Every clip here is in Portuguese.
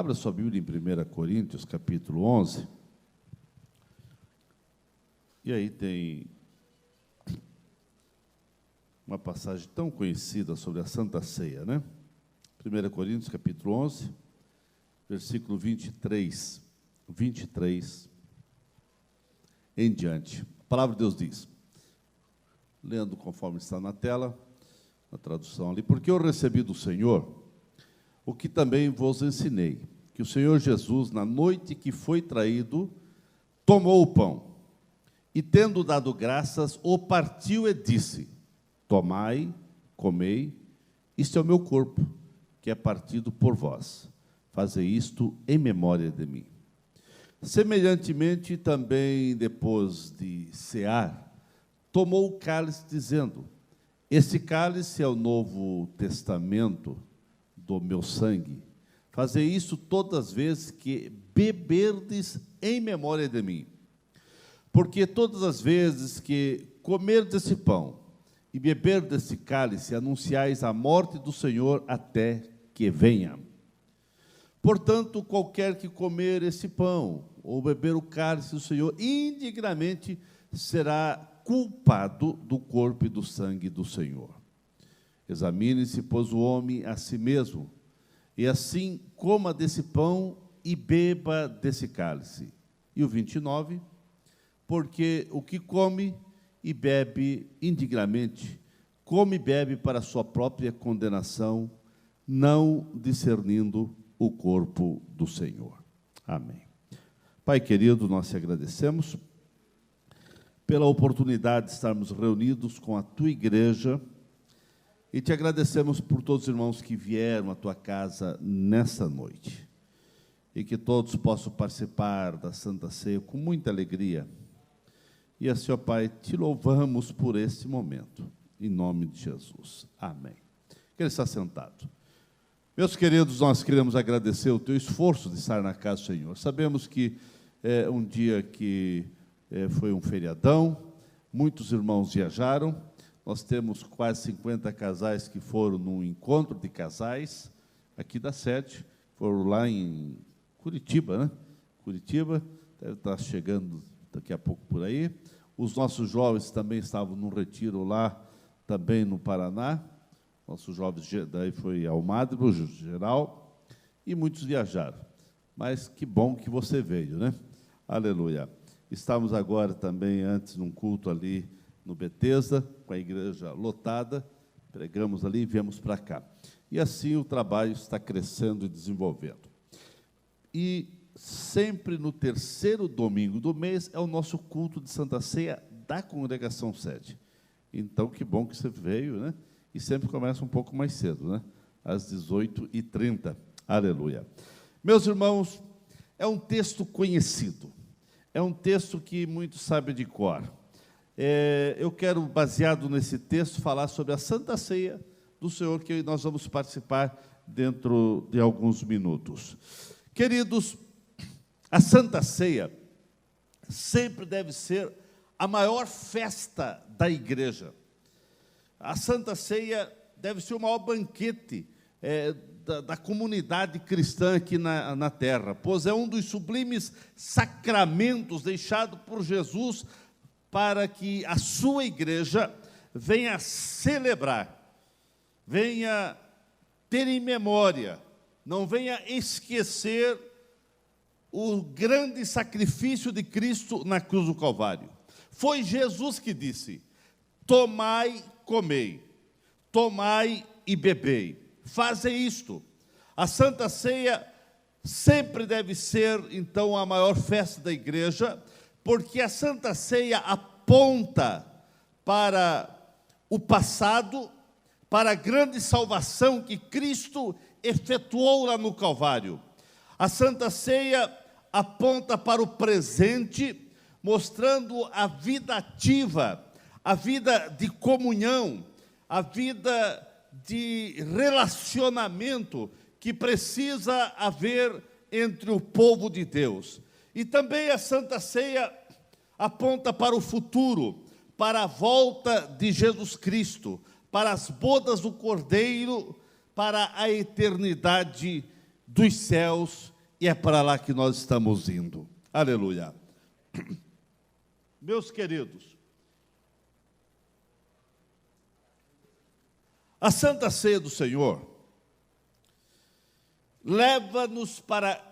Abra sua Bíblia em 1 Coríntios, capítulo 11. E aí tem uma passagem tão conhecida sobre a Santa Ceia, né? 1 Coríntios, capítulo 11, versículo 23 em diante. A palavra de Deus diz, lendo conforme está na tela, na tradução ali, porque eu recebi do Senhor o que também vos ensinei, que o Senhor Jesus, na noite que foi traído, tomou o pão, e tendo dado graças, o partiu e disse, tomai, comei, isto é o meu corpo, que é partido por vós. Fazei isto em memória de mim. Semelhantemente, também, depois de cear, tomou o cálice, dizendo, este cálice é o novo testamento do meu sangue. Fazei isso todas as vezes que beberdes em memória de mim. Porque todas as vezes que comerdes esse pão e beberdes esse cálice, anunciais a morte do Senhor até que venha. Portanto, qualquer que comer esse pão ou beber o cálice do Senhor, indignamente será culpado do corpo e do sangue do Senhor. Examine-se, pois, o homem a si mesmo, e assim coma desse pão e beba desse cálice. E o 29, porque o que come e bebe indignamente, come e bebe para a sua própria condenação, não discernindo o corpo do Senhor. Amém. Pai querido, nós te agradecemos pela oportunidade de estarmos reunidos com a tua igreja e te agradecemos por todos os irmãos que vieram à tua casa nessa noite e que todos possam participar da Santa Ceia com muita alegria. E assim, ó Pai, te louvamos por este momento, em nome de Jesus. Amém. Quero estar sentado. Meus queridos, nós queremos agradecer o teu esforço de estar na casa do Senhor. Sabemos que é um dia que foi um feriadão, muitos irmãos viajaram, nós temos quase 50 casais que foram num encontro de casais, aqui da sede, foram lá em Curitiba, né? Curitiba, deve estar chegando daqui a pouco por aí. Os nossos jovens também estavam num retiro lá, também no Paraná. Nossos jovens, daí foi Almagro, geral, e muitos viajaram. Mas que bom que você veio, né? Aleluia. Estamos agora também, antes, num culto ali no Betesda, com a igreja lotada, pregamos ali e viemos para cá. E assim o trabalho está crescendo e desenvolvendo. E sempre no terceiro domingo do mês é o nosso culto de Santa Ceia da Congregação Sede. Então, que bom que você veio, né? E sempre começa um pouco mais cedo, né? Às 18h30. Aleluia. Meus irmãos, é um texto conhecido. É um texto que muitos sabem de cor. Eu quero, baseado nesse texto, falar sobre a Santa Ceia do Senhor, que nós vamos participar dentro de alguns minutos. Queridos, a Santa Ceia sempre deve ser a maior festa da igreja. A Santa Ceia deve ser o maior banquete da comunidade cristã aqui na terra, pois é um dos sublimes sacramentos deixados por Jesus para que a sua igreja venha celebrar, venha ter em memória, não venha esquecer o grande sacrifício de Cristo na cruz do Calvário. Foi Jesus que disse, tomai, comei, tomai e bebei. Fazem isto. A Santa Ceia sempre deve ser, então, a maior festa da igreja, porque a Santa Ceia aponta para o passado, para a grande salvação que Cristo efetuou lá no Calvário. A Santa Ceia aponta para o presente, mostrando a vida ativa, a vida de comunhão, a vida de relacionamento que precisa haver entre o povo de Deus. E também a Santa Ceia aponta para o futuro, para a volta de Jesus Cristo, para as bodas do Cordeiro, para a eternidade dos céus e é para lá que nós estamos indo. Aleluia. Meus queridos, a Santa Ceia do Senhor leva-nos para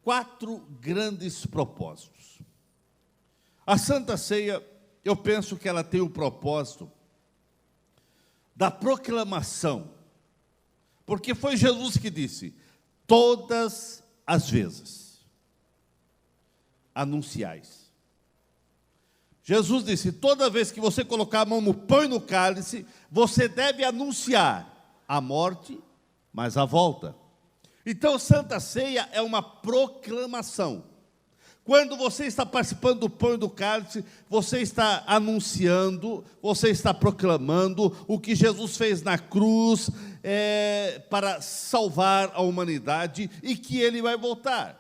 4 grandes propósitos. A Santa Ceia, eu penso que ela tem o propósito da proclamação, porque foi Jesus que disse: todas as vezes anunciais. Jesus disse: toda vez que você colocar a mão no pão e no cálice, você deve anunciar a morte, mas a volta. Então, Santa Ceia é uma proclamação. Quando você está participando do pão e do cálice, você está anunciando, você está proclamando o que Jesus fez na cruz para salvar a humanidade e que Ele vai voltar.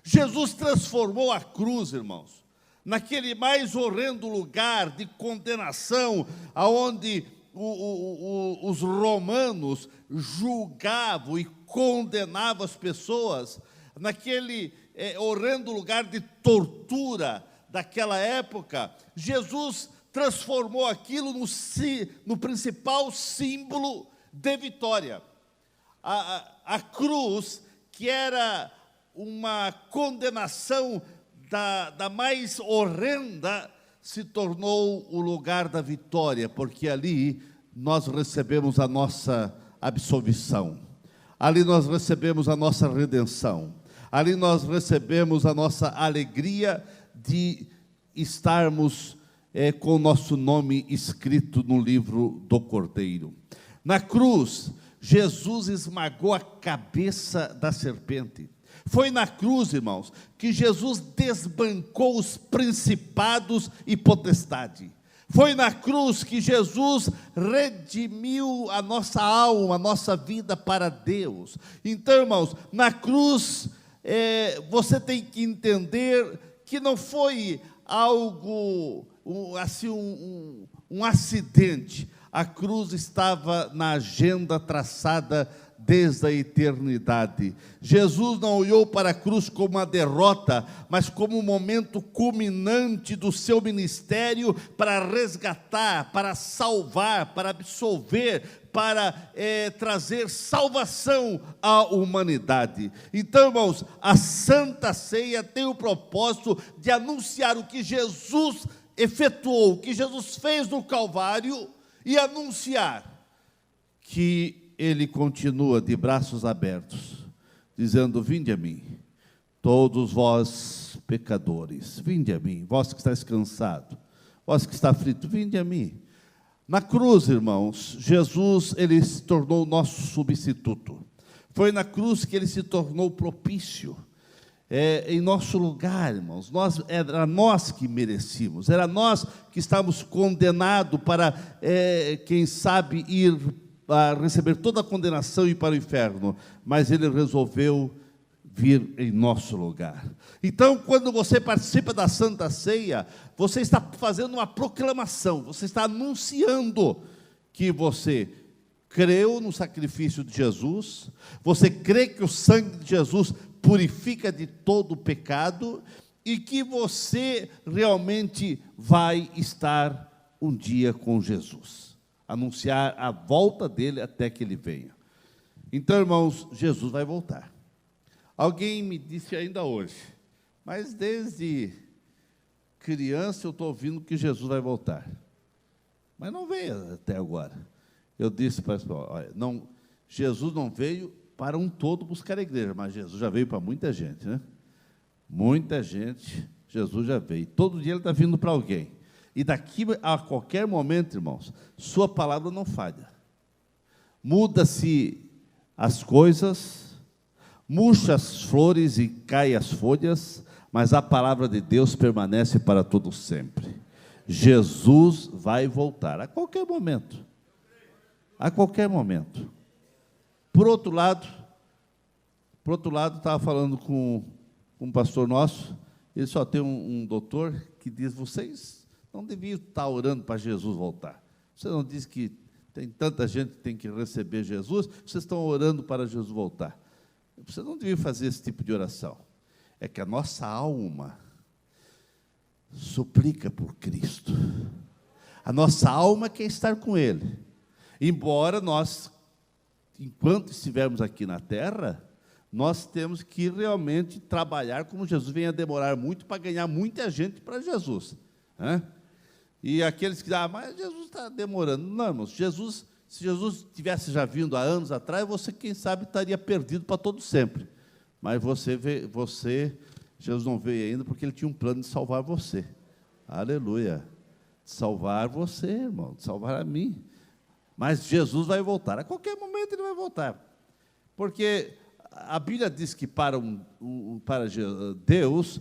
Jesus transformou a cruz, irmãos, naquele mais horrendo lugar de condenação, aonde os romanos julgavam e condenavam as pessoas, naquele horrendo lugar de tortura daquela época. Jesus transformou aquilo no principal símbolo de vitória. A cruz, que era uma condenação da mais horrenda, se tornou o lugar da vitória, porque ali nós recebemos a nossa absolvição, ali nós recebemos a nossa redenção, ali nós recebemos a nossa alegria de estarmos com o nosso nome escrito no livro do Cordeiro. Na cruz, Jesus esmagou a cabeça da serpente. Foi na cruz, irmãos, que Jesus desbancou os principados e potestade. Foi na cruz que Jesus redimiu a nossa alma, a nossa vida para Deus. Então, irmãos, na cruz, você tem que entender que não foi algo, assim, um acidente. A cruz estava na agenda traçada desde a eternidade. Jesus não olhou para a cruz como uma derrota, mas como um momento culminante do seu ministério para resgatar, para salvar, para absolver, para trazer salvação à humanidade. Então, irmãos, a Santa Ceia tem o propósito de anunciar o que Jesus efetuou, o que Jesus fez no Calvário, e anunciar que Ele continua de braços abertos, dizendo: vinde a mim, todos vós pecadores, vinde a mim, vós que estáis cansado, vós que está aflito, vinde a mim. Na cruz, irmãos, Jesus, Ele se tornou nosso substituto. Foi na cruz que Ele se tornou propício, em nosso lugar, irmãos. Era nós que merecíamos, era nós que estávamos condenados para, quem sabe, ir a receber toda a condenação e ir para o inferno, mas Ele resolveu vir em nosso lugar. Então, quando você participa da Santa Ceia, você está fazendo uma proclamação, você está anunciando que você creu no sacrifício de Jesus, você crê que o sangue de Jesus purifica de todo o pecado e que você realmente vai estar um dia com Jesus. Anunciar a volta dele até que ele venha. Então, irmãos, Jesus vai voltar. Alguém me disse ainda hoje, mas desde criança eu estou ouvindo que Jesus vai voltar, mas não veio até agora. Eu disse para o pessoal: olha, não, Jesus não veio para um todo buscar a igreja, mas Jesus já veio para muita gente, né? Muita gente, Jesus já veio. Todo dia Ele está vindo para alguém. E daqui a qualquer momento, irmãos, sua palavra não falha. Muda-se as coisas, murcha as flores e cai as folhas, mas a palavra de Deus permanece para todo sempre. Jesus vai voltar a qualquer momento. A qualquer momento. Por outro lado, estava falando com um pastor nosso, ele só tem um doutor que diz: vocês não deviam estar orando para Jesus voltar. Você não diz que tem tanta gente que tem que receber Jesus, vocês estão orando para Jesus voltar. Você não devia fazer esse tipo de oração. É que a nossa alma suplica por Cristo. A nossa alma quer estar com Ele. Embora nós, enquanto estivermos aqui na terra, nós temos que realmente trabalhar como Jesus. Venha demorar muito para ganhar muita gente para Jesus, né? E aqueles que dizem, mas Jesus está demorando. Não, irmãos, se Jesus tivesse já vindo há anos atrás, você, quem sabe, estaria perdido para todo sempre. Mas Jesus não veio ainda porque Ele tinha um plano de salvar você. Aleluia. De salvar você, irmão, de salvar a mim. Mas Jesus vai voltar. A qualquer momento Ele vai voltar. Porque a Bíblia diz que para Deus,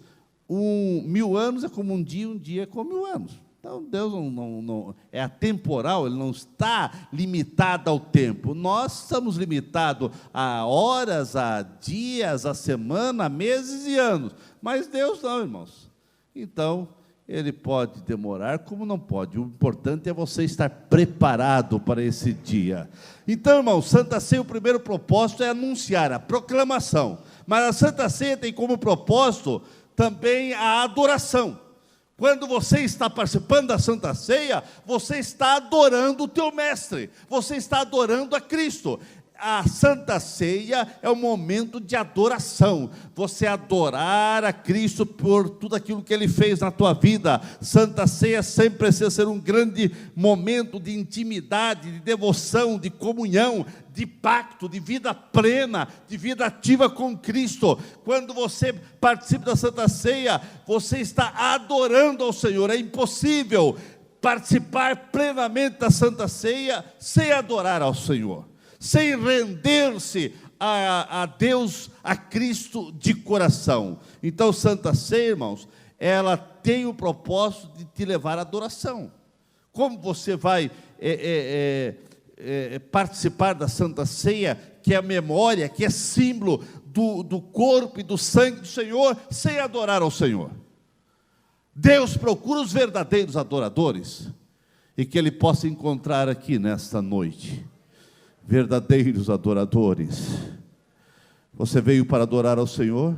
1000 anos é como um dia é como 1000 anos. Então, Deus não é atemporal, Ele não está limitado ao tempo. Nós estamos limitados a horas, a dias, a semana, a meses e anos. Mas Deus não, irmãos. Então, Ele pode demorar como não pode. O importante é você estar preparado para esse dia. Então, irmãos, Santa Ceia, o primeiro propósito é anunciar a proclamação. Mas a Santa Ceia tem como propósito também a adoração. Quando você está participando da Santa Ceia, você está adorando o teu mestre, você está adorando a Cristo. A Santa Ceia é um momento de adoração, você adorar a Cristo por tudo aquilo que Ele fez na tua vida. Santa Ceia sempre precisa ser um grande momento de intimidade, de devoção, de comunhão, de pacto, de vida plena, de vida ativa com Cristo. Quando você participa da Santa Ceia, você está adorando ao Senhor. É impossível participar plenamente da Santa Ceia sem adorar ao Senhor, sem render-se a Deus, a Cristo de coração. Então, Santa Ceia, irmãos, ela tem o propósito de te levar à adoração. Como você vai participar da Santa Ceia, que é a memória, que é símbolo do corpo e do sangue do Senhor, sem adorar ao Senhor? Deus procura os verdadeiros adoradores, e que Ele possa encontrar aqui nesta noite verdadeiros adoradores. Você veio para adorar ao Senhor?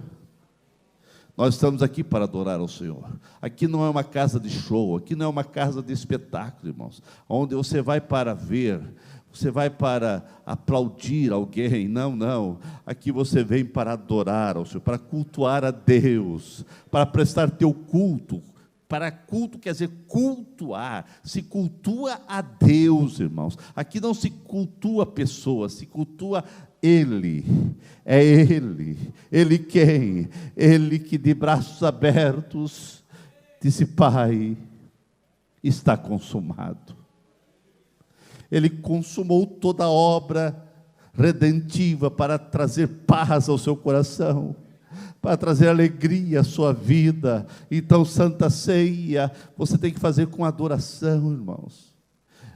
Nós estamos aqui para adorar ao Senhor. Aqui não é uma casa de show, aqui não é uma casa de espetáculo, irmãos, onde você vai para ver, você vai para aplaudir alguém. Não. Aqui você vem para adorar ao Senhor, para cultuar a Deus, para prestar teu culto. Para culto quer dizer cultuar, se cultua a Deus, irmãos. Aqui não se cultua pessoas, se cultua Ele. É Ele. Ele quem? Ele que de braços abertos disse: Pai, está consumado. Ele consumou toda a obra redentiva para trazer paz ao seu coração, para trazer alegria à sua vida. Então, Santa Ceia, você tem que fazer com adoração, irmãos.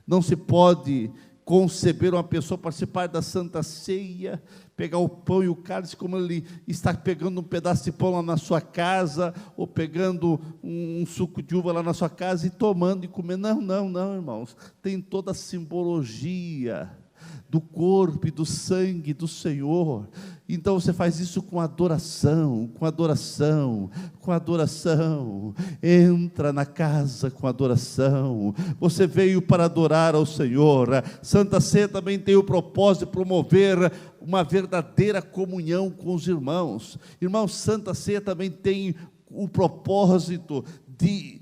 Não se pode conceber uma pessoa participar da Santa Ceia, pegar o pão e o cálice, como ele está pegando um pedaço de pão lá na sua casa, ou pegando um suco de uva lá na sua casa e tomando e comendo. Não, irmãos. Tem toda a simbologia do corpo e do sangue do Senhor. Então você faz isso com adoração, com adoração, com adoração. Entra na casa com adoração. Você veio para adorar ao Senhor. Santa Ceia também tem o propósito de promover uma verdadeira comunhão com os irmãos. Irmãos, Santa Ceia também tem o propósito de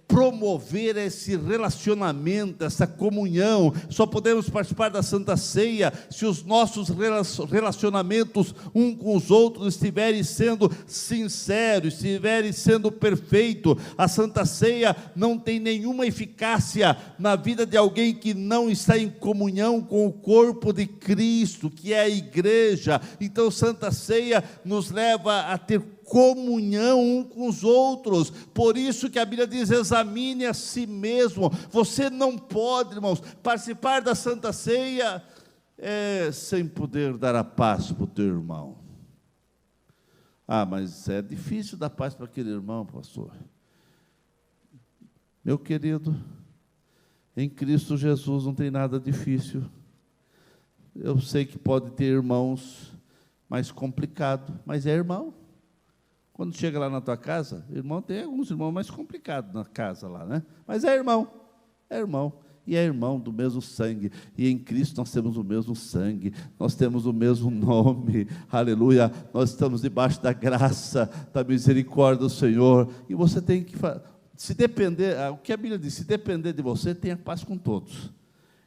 promover esse relacionamento, essa comunhão. Só podemos participar da Santa Ceia se os nossos relacionamentos uns com os outros estiverem sendo sinceros, estiverem sendo perfeitos. A Santa Ceia não tem nenhuma eficácia na vida de alguém que não está em comunhão com o corpo de Cristo, que é a igreja. Então, Santa Ceia nos leva a ter comunhão uns com os outros. Por isso que a Bíblia diz: examine a si mesmo. Você não pode, irmãos, participar da Santa Ceia sem poder dar a paz para o teu irmão. Mas é difícil dar paz para aquele irmão, pastor. Meu querido, em Cristo Jesus não tem nada difícil. Eu sei que pode ter irmãos mais complicado, mas é irmão. Quando chega lá na tua casa, irmão, tem alguns irmãos mais complicados na casa lá, né? Mas é irmão, e é irmão do mesmo sangue, e em Cristo nós temos o mesmo sangue, nós temos o mesmo nome, aleluia, nós estamos debaixo da graça, da misericórdia do Senhor, e você tem que, se depender, o que a Bíblia diz, se depender de você, tenha paz com todos.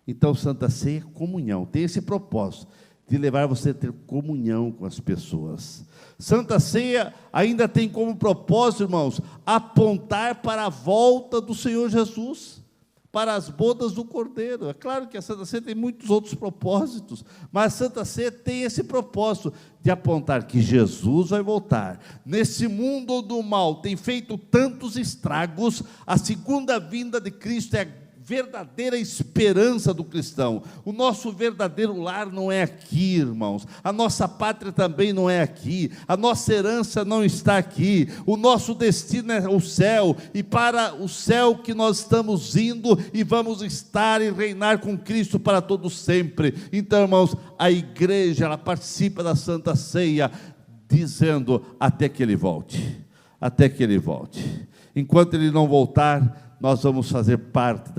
Então, Santa Ceia é comunhão, tem esse propósito, de levar você a ter comunhão com as pessoas. Santa Ceia ainda tem como propósito, irmãos, apontar para a volta do Senhor Jesus, para as bodas do Cordeiro. É claro que a Santa Ceia tem muitos outros propósitos, mas a Santa Ceia tem esse propósito de apontar que Jesus vai voltar. Nesse mundo do mal tem feito tantos estragos, a segunda vinda de Cristo é a verdadeira esperança do cristão. O nosso verdadeiro lar não é aqui, irmãos. A nossa pátria também não é aqui. A nossa herança não está aqui. O nosso destino é o céu, e para o céu que nós estamos indo e vamos estar e reinar com Cristo para todo sempre. Então, irmãos, a igreja, ela participa da Santa Ceia dizendo até que ele volte. Até que ele volte. Enquanto ele não voltar, nós vamos fazer parte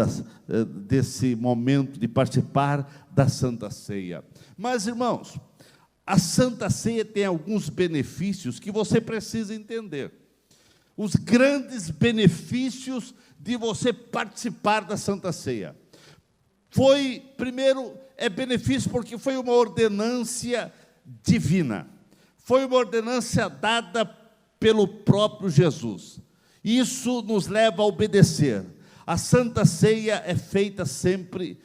desse momento de participar da Santa Ceia. Mas, irmãos, a Santa Ceia tem alguns benefícios que você precisa entender. Os grandes benefícios de você participar da Santa Ceia. Primeiro, é benefício porque foi uma ordenância divina. Foi uma ordenância dada pelo próprio Jesus. Isso nos leva a obedecer. A Santa Ceia é feita sempre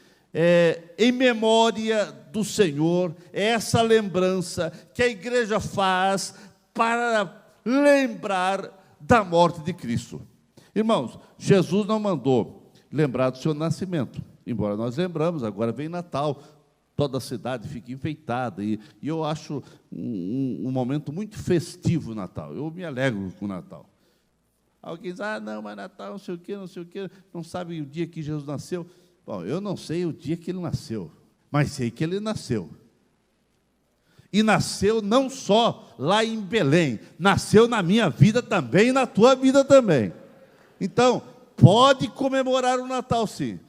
em memória do Senhor. É essa lembrança que a igreja faz para lembrar da morte de Cristo. Irmãos, Jesus não mandou lembrar do seu nascimento, embora nós lembramos, agora vem Natal, toda a cidade fica enfeitada, e eu acho um momento muito festivo o Natal. Eu me alegro com o Natal. Alguém diz, não, mas Natal não sei o quê, não sabe o dia que Jesus nasceu. Bom, eu não sei o dia que ele nasceu, mas sei que ele nasceu. E nasceu não só lá em Belém, nasceu na minha vida também e na tua vida também. Então, pode comemorar o Natal sim.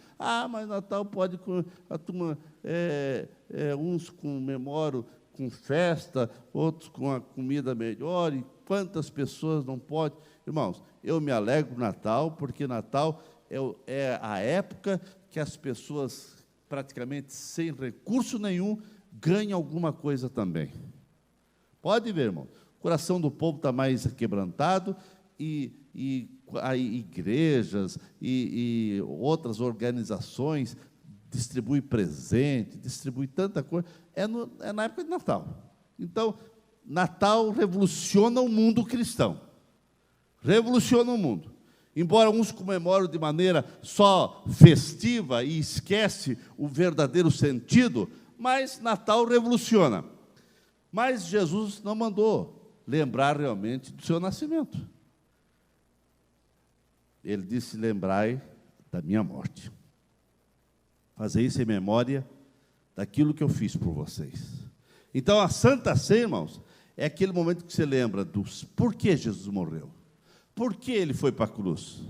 Mas Natal pode, a turma, uns comemoram com festa, outros com a comida melhor, e quantas pessoas não podem. Irmãos, eu me alegro no Natal, porque Natal é a época que as pessoas, praticamente sem recurso nenhum, ganham alguma coisa também. Pode ver, irmão, o coração do povo está mais quebrantado, e igrejas e outras organizações distribuem presente, distribuem tanta coisa, é na época de Natal. Então, Natal revoluciona o mundo cristão, revoluciona o mundo. Embora uns comemorem de maneira só festiva e esquece o verdadeiro sentido, mas Natal revoluciona. Mas Jesus não mandou lembrar realmente do seu nascimento. Ele disse, lembrai da minha morte. Fazer isso em memória daquilo que eu fiz por vocês. Então, a Santa Ceia, irmãos, é aquele momento que você lembra dos por que Jesus morreu. Por que ele foi para a cruz?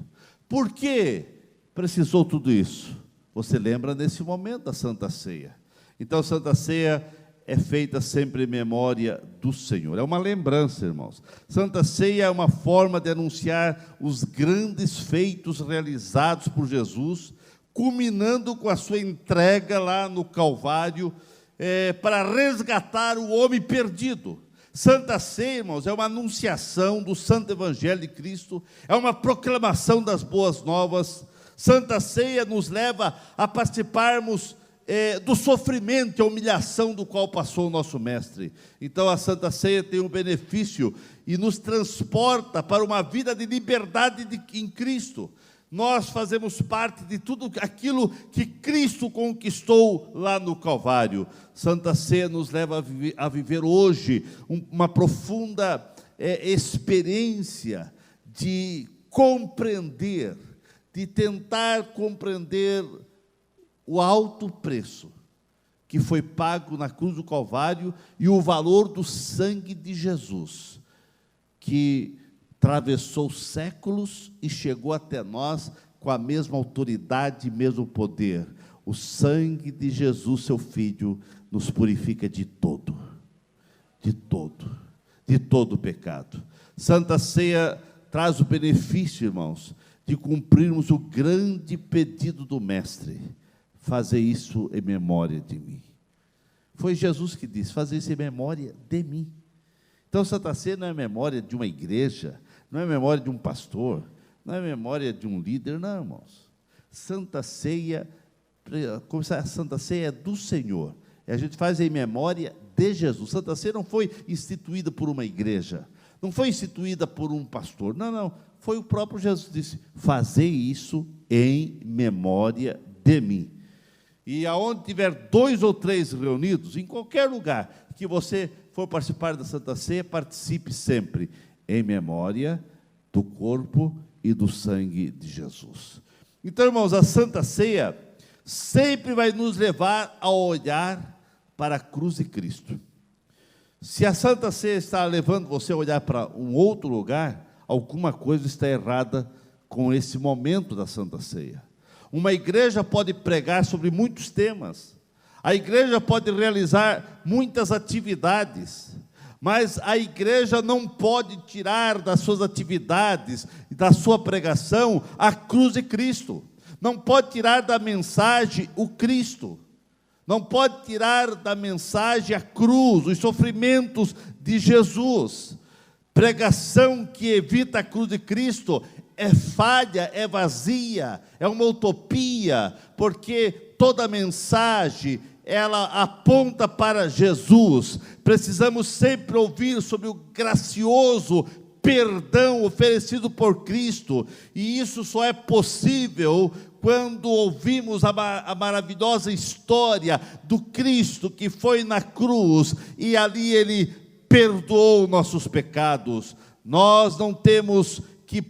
Por que precisou tudo isso? Você lembra nesse momento da Santa Ceia. Então, a Santa Ceia é feita sempre em memória do Senhor. É uma lembrança, irmãos. Santa Ceia é uma forma de anunciar os grandes feitos realizados por Jesus, culminando com a sua entrega lá no Calvário, para resgatar o homem perdido. Santa Ceia, irmãos, é uma anunciação do Santo Evangelho de Cristo, é uma proclamação das boas novas. Santa Ceia nos leva a participarmos do sofrimento e a humilhação do qual passou o nosso Mestre. Então a Santa Ceia tem um benefício e nos transporta para uma vida de liberdade em Cristo. Nós fazemos parte de tudo aquilo que Cristo conquistou lá no Calvário. Santa Ceia nos leva a viver hoje uma profunda experiência de compreender, de tentar compreender o alto preço que foi pago na cruz do Calvário e o valor do sangue de Jesus, que atravessou séculos e chegou até nós com a mesma autoridade e mesmo poder. O sangue de Jesus, seu Filho, nos purifica de todo o pecado. Santa Ceia traz o benefício, irmãos, de cumprirmos o grande pedido do Mestre: fazer isso em memória de mim. Foi Jesus que disse: fazer isso em memória de mim. Então, Santa Ceia não é memória de uma igreja, não é memória de um pastor, não é memória de um líder, não, irmãos. Santa Ceia é do Senhor. A gente faz em memória de Jesus. Santa Ceia não foi instituída por uma igreja, não foi instituída por um pastor, não. Foi o próprio Jesus que disse: fazer isso em memória de mim. E aonde tiver 2 ou 3 reunidos, em qualquer lugar que você for participar da Santa Ceia, participe sempre em memória do corpo e do sangue de Jesus. Então, irmãos, a Santa Ceia sempre vai nos levar a olhar para a cruz de Cristo. Se a Santa Ceia está levando você a olhar para um outro lugar, alguma coisa está errada com esse momento da Santa Ceia. Uma igreja pode pregar sobre muitos temas, a igreja pode realizar muitas atividades, mas a igreja não pode tirar das suas atividades e da sua pregação a cruz de Cristo. Não pode tirar da mensagem o Cristo. Não pode tirar da mensagem a cruz, os sofrimentos de Jesus. Pregação que evita a cruz de Cristo é falha, é vazia, é uma utopia, porque toda mensagem, ela aponta para Jesus. Precisamos sempre ouvir sobre o gracioso perdão oferecido por Cristo, e isso só é possível quando ouvimos a maravilhosa história do Cristo que foi na cruz, e ali Ele perdoou nossos pecados. Nós não temos que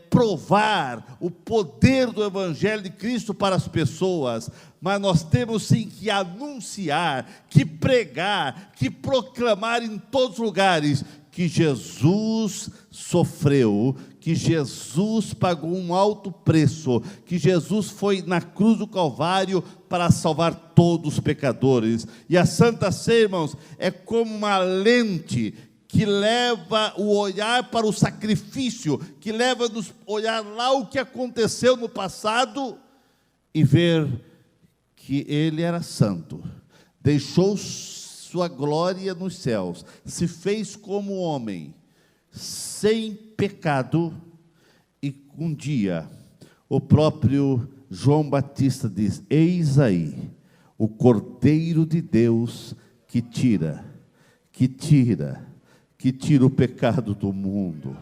provar o poder do Evangelho de Cristo para as pessoas, mas nós temos sim que anunciar, que pregar, que proclamar em todos os lugares que Jesus sofreu, que Jesus pagou um alto preço, que Jesus foi na cruz do Calvário para salvar todos os pecadores. E a Santa Ceia, irmãos, é como uma lente que leva o olhar para o sacrifício, que leva-nos a olhar lá o que aconteceu no passado e ver que Ele era santo, deixou sua glória nos céus, se fez como homem, sem pecado, e um dia o próprio João Batista diz: eis aí o Cordeiro de Deus que tira o pecado do mundo,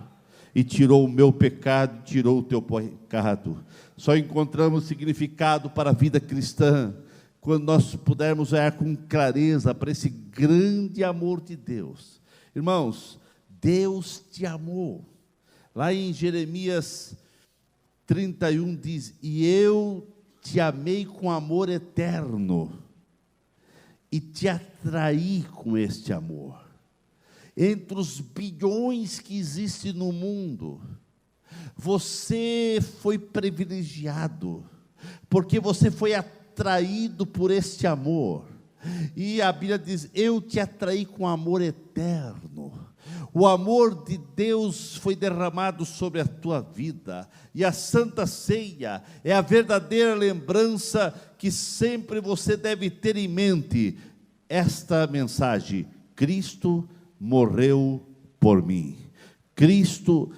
e tirou o meu pecado, tirou o teu pecado. Só encontramos significado para a vida cristã quando nós pudermos olhar com clareza para esse grande amor de Deus. Irmãos, Deus te amou. Lá em Jeremias 31 diz: e eu te amei com amor eterno, e te atraí com este amor. Entre os bilhões que existem no mundo, você foi privilegiado, porque você foi atraído por este amor. E a Bíblia diz: eu te atraí com amor eterno. O amor de Deus foi derramado sobre a tua vida, e a Santa Ceia é a verdadeira lembrança que sempre você deve ter em mente esta mensagem: Cristo morreu por mim, Cristo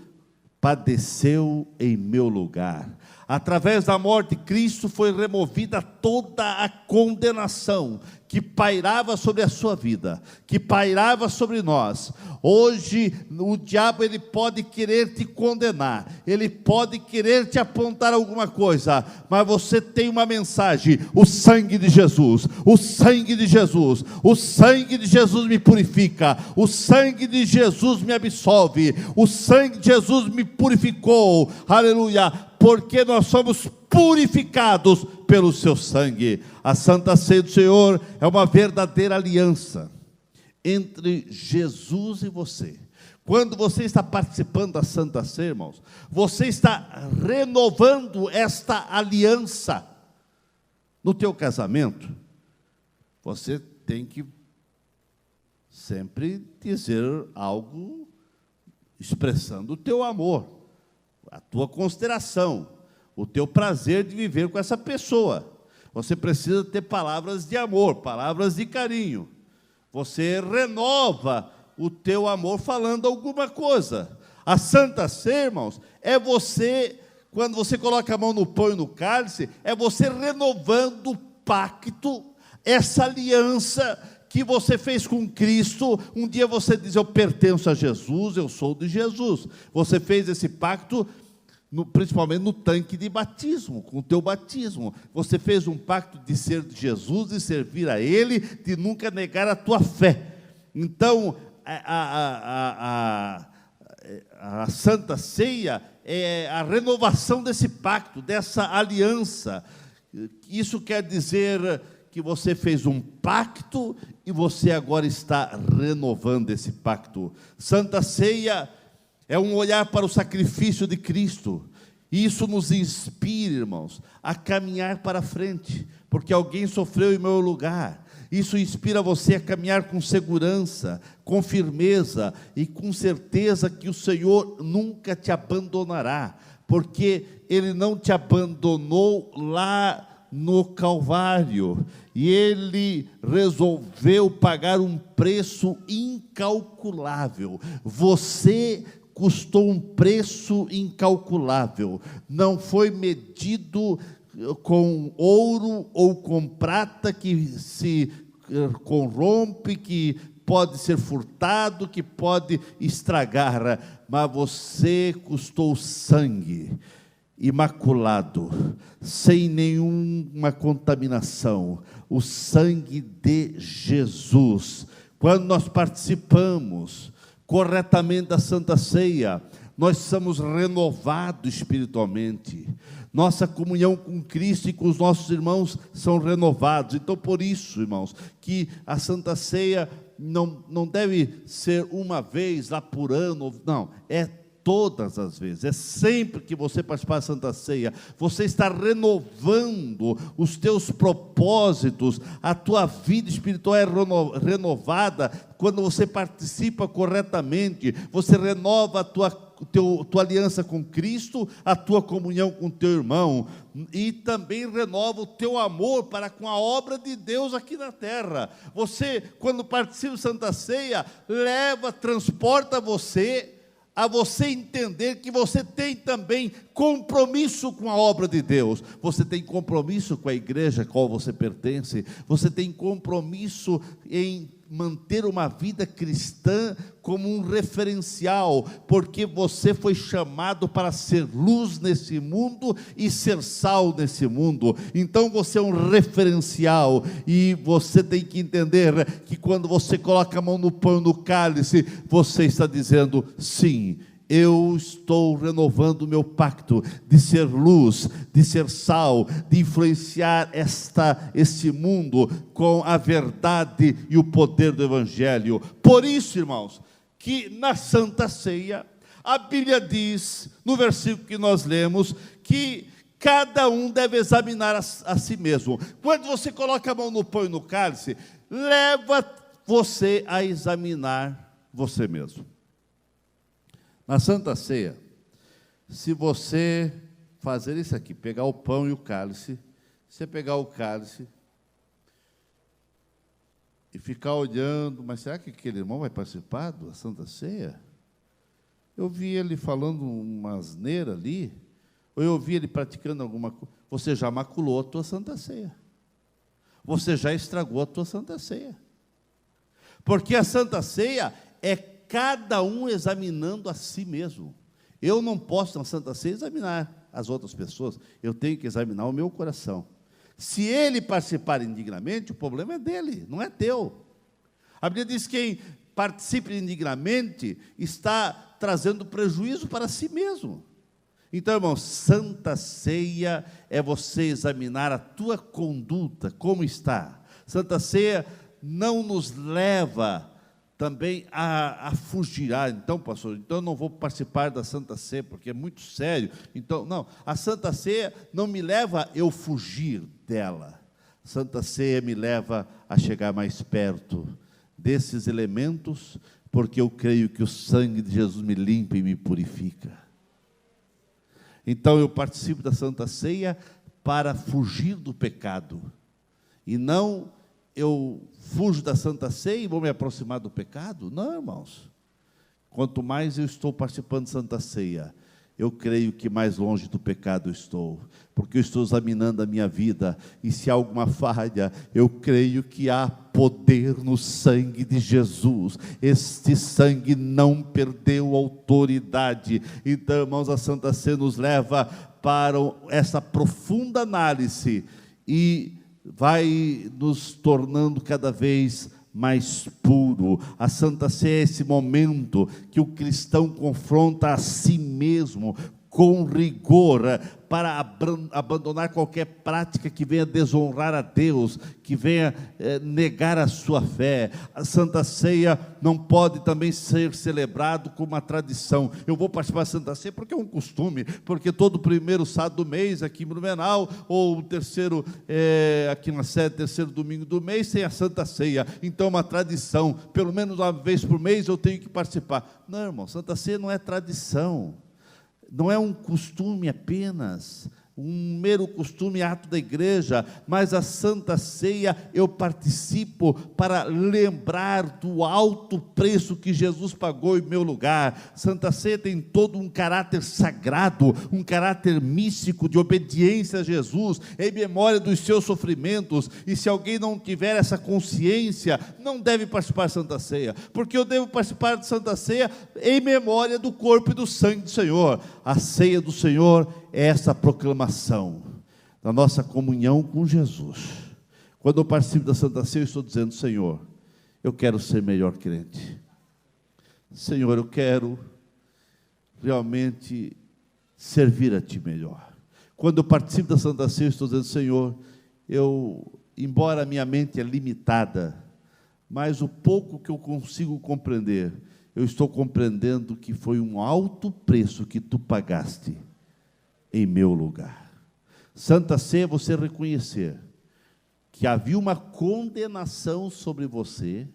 padeceu em meu lugar. Através da morte de Cristo foi removida toda a condenação que pairava sobre a sua vida, que pairava sobre nós. Hoje o diabo, ele pode querer te condenar, ele pode querer te apontar alguma coisa, mas você tem uma mensagem: o sangue de Jesus, o sangue de Jesus, o sangue de Jesus me purifica, o sangue de Jesus me absolve, o sangue de Jesus me purificou, aleluia, porque nós somos purificados pelo seu sangue. A Santa Ceia do Senhor é uma verdadeira aliança entre Jesus e você. Quando você está participando da Santa Ceia, irmãos, você está renovando esta aliança. No teu casamento, você tem que sempre dizer algo expressando o teu amor, a tua consideração, o teu prazer de viver com essa pessoa. Você precisa ter palavras de amor, palavras de carinho. Você renova o teu amor falando alguma coisa. A Santa Ceia, irmãos, é você, quando você coloca a mão no pão e no cálice, é você renovando o pacto, essa aliança que você fez com Cristo. Um dia você diz: eu pertenço a Jesus, eu sou de Jesus. Você fez esse pacto, principalmente no tanque de batismo, com o teu batismo. Você fez um pacto de ser de Jesus, de servir a Ele, de nunca negar a tua fé. Então, a Santa Ceia é a renovação desse pacto, dessa aliança. Isso quer dizer que você fez um pacto e você agora está renovando esse pacto. Santa Ceia é um olhar para o sacrifício de Cristo. E isso nos inspira, irmãos, a caminhar para frente, porque alguém sofreu em meu lugar. Isso inspira você a caminhar com segurança, com firmeza e com certeza que o Senhor nunca te abandonará, porque Ele não te abandonou lá no Calvário, e Ele resolveu pagar um preço incalculável. Você custou um preço incalculável, não foi medido com ouro ou com prata que se corrompe, que pode ser furtado, que pode estragar, mas você custou sangue, imaculado, sem nenhuma contaminação, o sangue de Jesus. Quando nós participamos corretamente da Santa Ceia, nós somos renovados espiritualmente. Nossa comunhão com Cristo e com os nossos irmãos são renovados. Então, por isso, irmãos, que a Santa Ceia não deve ser uma vez lá por ano, não, é todas as vezes, é sempre que você participar da Santa Ceia, você está renovando os teus propósitos, a tua vida espiritual é renovada. Quando você participa corretamente, você renova a tua aliança com Cristo, a tua comunhão com o teu irmão, e também renova o teu amor para com a obra de Deus aqui na terra. Você, quando participa da Santa Ceia, transporta você a você entender que você tem também compromisso com a obra de Deus. Você tem compromisso com a igreja a qual você pertence. Você tem compromisso em manter uma vida cristã como um referencial, porque você foi chamado para ser luz nesse mundo e ser sal nesse mundo. Então você é um referencial, e você tem que entender que quando você coloca a mão no pão e no cálice, você está dizendo: sim, eu estou renovando o meu pacto de ser luz, de ser sal, de influenciar este mundo com a verdade e o poder do Evangelho. Por isso, irmãos, que na Santa Ceia, a Bíblia diz, no versículo que nós lemos, que cada um deve examinar a si mesmo. Quando você coloca a mão no pão e no cálice, leva você a examinar você mesmo. Na Santa Ceia, se você fazer isso aqui, pegar o pão e o cálice, você pegar o cálice e ficar olhando, mas será que aquele irmão vai participar da Santa Ceia? Eu vi ele falando uma asneira ali, ou eu vi ele praticando alguma coisa. Você já maculou a tua Santa Ceia. Você já estragou a tua Santa Ceia. Porque a Santa Ceia é cada um examinando a si mesmo. Eu não posso, na Santa Ceia, examinar as outras pessoas. Eu tenho que examinar o meu coração. Se ele participar indignamente, o problema é dele, não é teu. A Bíblia diz que quem participa indignamente está trazendo prejuízo para si mesmo. Então, irmãos, Santa Ceia é você examinar a tua conduta, como está. Santa Ceia não nos leva também a fugir. Então, pastor, então eu não vou participar da Santa Ceia, porque é muito sério. Então, não, a Santa Ceia não me leva a eu fugir dela. Santa Ceia me leva a chegar mais perto desses elementos, porque eu creio que o sangue de Jesus me limpa e me purifica. Então eu participo da Santa Ceia para fugir do pecado, e não eu fujo da Santa Ceia e vou me aproximar do pecado. Não, irmãos, quanto mais eu estou participando da Santa Ceia, eu creio que mais longe do pecado eu estou, porque eu estou examinando a minha vida, e se há alguma falha, eu creio que há poder no sangue de Jesus. Este sangue não perdeu autoridade. Então, irmãos, a Santa Ceia nos leva para essa profunda análise, e vai nos tornando cada vez mais puro. A Santa Ceia é esse momento que o cristão confronta a si mesmo com rigor, para abandonar qualquer prática que venha desonrar a Deus, que venha negar a sua fé. A Santa Ceia não pode também ser celebrado como uma tradição. Eu vou participar da Santa Ceia porque é um costume, porque todo primeiro sábado do mês, aqui em Blumenau, ou o terceiro, aqui na sede, terceiro domingo do mês, tem a Santa Ceia. Então é uma tradição, pelo menos uma vez por mês eu tenho que participar. Não, irmão, Santa Ceia não é tradição. Não é um costume apenas, um mero costume, ato da igreja, mas a Santa Ceia eu participo para lembrar do alto preço que Jesus pagou em meu lugar. Santa Ceia tem todo um caráter sagrado, um caráter místico de obediência a Jesus, em memória dos seus sofrimentos. E se alguém não tiver essa consciência, não deve participar da Santa Ceia, porque eu devo participar da Santa Ceia em memória do corpo e do sangue do Senhor. A ceia do Senhor é essa proclamação da nossa comunhão com Jesus. Quando eu participo da Santa Ceia, eu estou dizendo: Senhor, eu quero ser melhor crente. Senhor, eu quero realmente servir a Ti melhor. Quando eu participo da Santa Ceia, eu estou dizendo: Senhor, embora a minha mente é limitada, mas o pouco que eu consigo compreender, eu estou compreendendo que foi um alto preço que Tu pagaste em meu lugar. Santa Ceia é você reconhecer que havia uma condenação sobre você,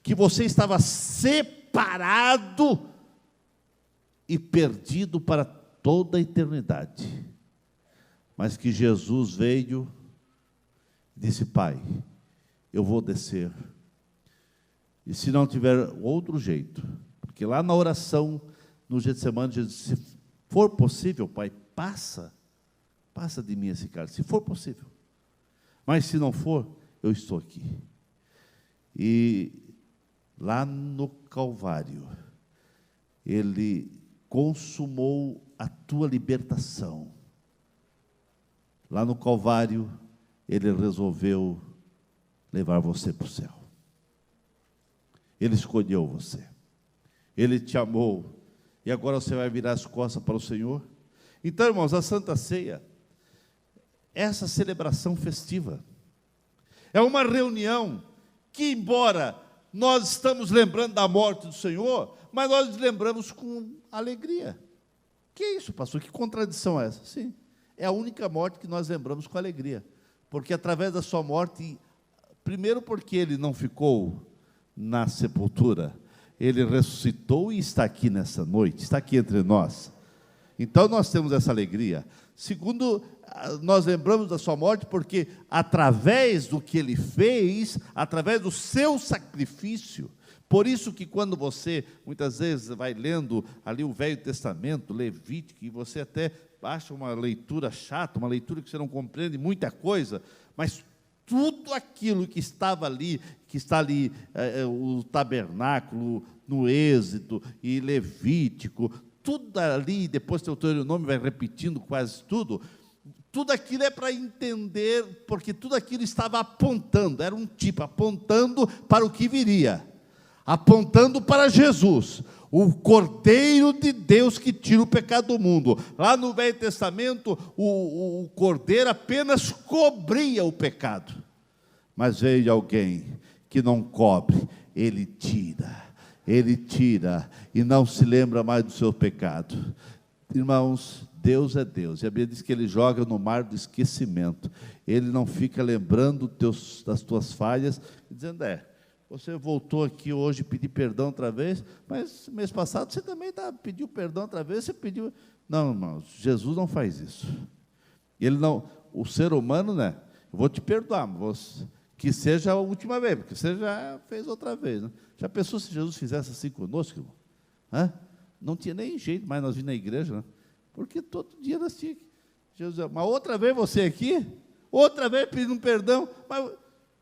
que você estava separado e perdido para toda a eternidade, mas que Jesus veio e disse: Pai, eu vou descer, e se não tiver outro jeito, porque lá na oração, no Getsemane, Jesus disse: se for possível, Pai, passa de mim esse cálice, se for possível, mas se não for, eu estou aqui. E lá no Calvário, Ele consumou a tua libertação. Lá no Calvário, Ele resolveu levar você para o céu. Ele escolheu você, Ele te amou, e agora você vai virar as costas para o Senhor. Então, irmãos, a Santa Ceia, essa celebração festiva, é uma reunião que, embora nós estamos lembrando da morte do Senhor, mas nós lembramos com alegria. Que é isso, pastor? Que contradição é essa? Sim, é a única morte que nós lembramos com alegria, porque através da sua morte, primeiro porque Ele não ficou na sepultura, Ele ressuscitou e está aqui nessa noite, está aqui entre nós. Então nós temos essa alegria. Segundo, nós lembramos da sua morte porque através do que Ele fez, através do seu sacrifício. Por isso que quando você, muitas vezes, vai lendo ali o Velho Testamento, Levítico, e você até acha uma leitura chata, uma leitura que você não compreende muita coisa, mas tudo aquilo que estava ali, que está ali, o tabernáculo, no Êxodo e Levítico, tudo ali, depois Deuteronômio vai repetindo quase tudo, tudo aquilo é para entender, porque tudo aquilo estava apontando, era um tipo, apontando para o que viria. apontando para Jesus, o Cordeiro de Deus que tira o pecado do mundo. Lá no Velho Testamento, o Cordeiro apenas cobria o pecado. Mas veio alguém que não cobre, ele tira e não se lembra mais do seu pecado. Irmãos, Deus é Deus, e a Bíblia diz que Ele joga no mar do esquecimento. Ele não fica lembrando das tuas falhas, dizendo, você voltou aqui hoje pedir perdão outra vez, mas mês passado você também pediu perdão outra vez, você pediu... Não, irmãos, Jesus não faz isso. Ele não, o ser humano, né? Eu vou te perdoar, mas que seja a última vez, porque você já fez outra vez, né? Já pensou se Jesus fizesse assim conosco, irmão? Hã? Não tinha nem jeito mais nós vir na igreja, né? Porque todo dia nós tínhamos que... Jesus, mas outra vez você aqui? Outra vez pedindo perdão? Mas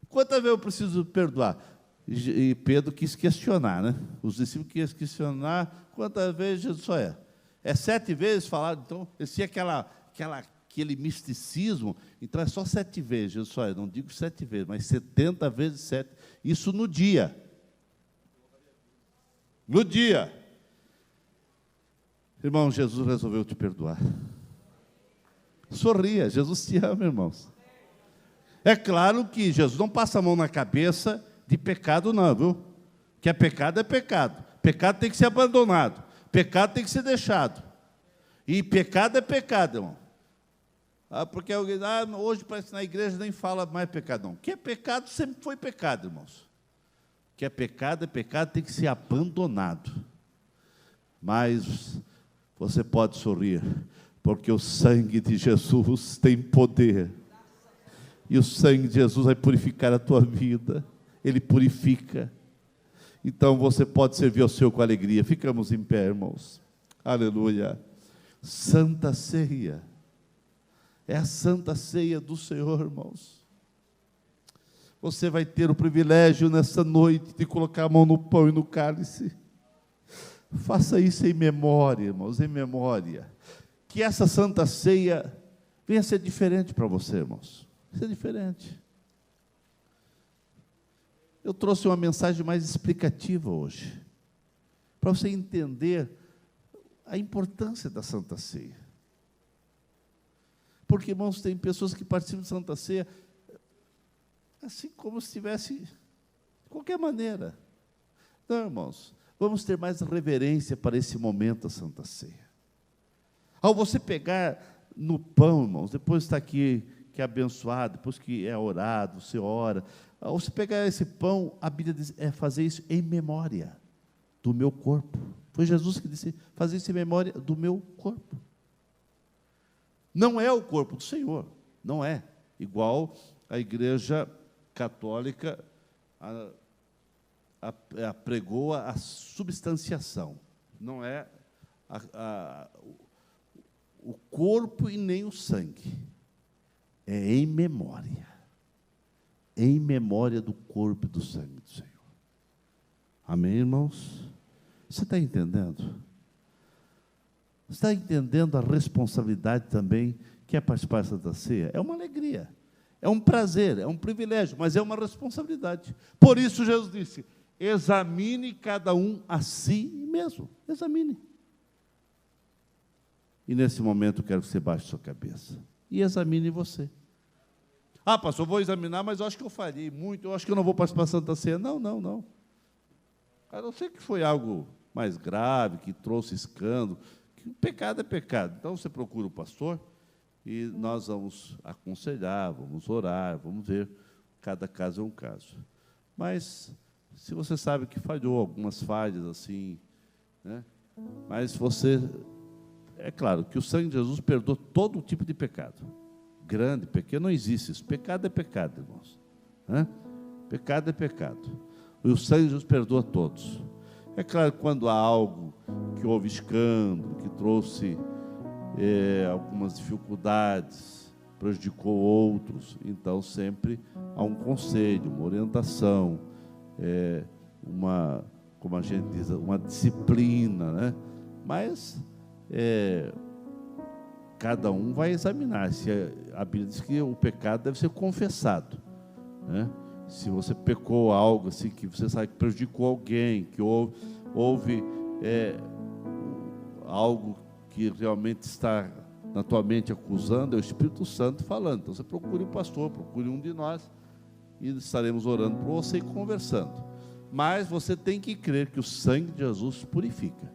quantas vezes eu preciso perdoar? E Pedro quis questionar, né? Os discípulos quis questionar quantas vezes Jesus só é. É 7 vezes falado, então, esse é aquele misticismo, então é só 7 vezes, Jesus só é, não digo 7 vezes, mas 70 vezes 7, isso no dia. No dia. Irmão, Jesus resolveu te perdoar. Sorria, Jesus te ama, irmãos. É claro que Jesus não passa a mão na cabeça de pecado não, viu? Que pecado é pecado. Pecado tem que ser abandonado. Pecado tem que ser deixado. E pecado é pecado, irmão. Porque alguém, hoje parece que na igreja nem fala mais pecado, não. Que é pecado sempre foi pecado, irmãos. Que é pecado, tem que ser abandonado. Mas você pode sorrir, porque o sangue de Jesus tem poder. E o sangue de Jesus vai purificar a tua vida. Ele purifica. Então você pode servir ao Senhor com alegria. Ficamos em pé, irmãos. Aleluia. Santa Ceia. É a Santa Ceia do Senhor, irmãos. Você vai ter o privilégio nessa noite de colocar a mão no pão e no cálice. Faça isso em memória, irmãos, em memória. Que essa Santa Ceia venha a ser diferente para você, irmãos. Ser diferente. Eu trouxe uma mensagem mais explicativa hoje, para você entender a importância da Santa Ceia. Porque, irmãos, tem pessoas que participam de Santa Ceia assim como se estivesse de qualquer maneira. Não, irmãos, vamos ter mais reverência para esse momento da Santa Ceia. Ao você pegar no pão, irmãos, depois está aqui, que é abençoado, depois que é orado, você ora. Ao você pegar esse pão, a Bíblia diz, fazer isso em memória do meu corpo. Foi Jesus que disse, fazer isso em memória do meu corpo. Não é o corpo do Senhor, não é. Igual a Igreja Católica pregou a substanciação. Não é o corpo e nem o sangue. É em memória. Em memória do corpo e do sangue do Senhor. Amém, irmãos? Você está entendendo? Você está entendendo a responsabilidade também que é participar da Santa Ceia? É uma alegria, é um prazer, é um privilégio, mas é uma responsabilidade. Por isso Jesus disse, examine cada um a si mesmo. Examine. E nesse momento eu quero que você baixe sua cabeça e examine você. Pastor, eu vou examinar, mas eu acho que eu falhei muito, eu acho que eu não vou participar da Santa Ceia. Não. A não ser que foi algo mais grave, que trouxe escândalo, que pecado é pecado. Então você procura o pastor e nós vamos aconselhar, vamos orar, vamos ver, cada caso é um caso. Mas, se você sabe que falhou, algumas falhas assim, né? Mas você, é claro que o sangue de Jesus perdoa todo tipo de pecado. Grande, pequeno, não existe isso. Pecado é pecado, irmãos. Pecado é pecado. E o sangue de Jesus perdoa todos. É claro que quando há algo que houve escândalo, que trouxe algumas dificuldades, prejudicou outros, então sempre há um conselho, uma orientação, como a gente diz, uma disciplina, né? Mas cada um vai examinar. Se a Bíblia diz que o pecado deve ser confessado, né? Se você pecou algo assim, que você sabe que prejudicou alguém, que houve algo que realmente está na tua mente acusando, é o Espírito Santo falando. Então você procure o pastor, procure um de nós, e estaremos orando por você e conversando. Mas você tem que crer que o sangue de Jesus purifica.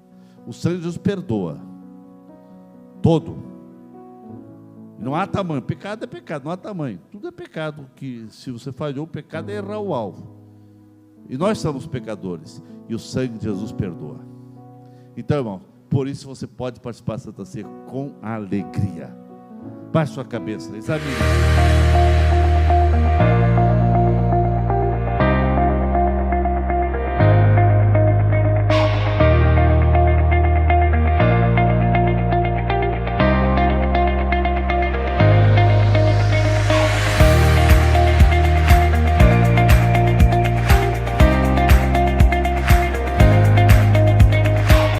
O sangue de Jesus perdoa. Todo. Não há tamanho. Pecado é pecado, não há tamanho. Tudo é pecado. Que se você falhou, o pecado é errar o alvo. E nós somos pecadores. E o sangue de Jesus perdoa. Então, irmão, por isso você pode participar da Santa Ceia com alegria. Baixe sua cabeça, examine.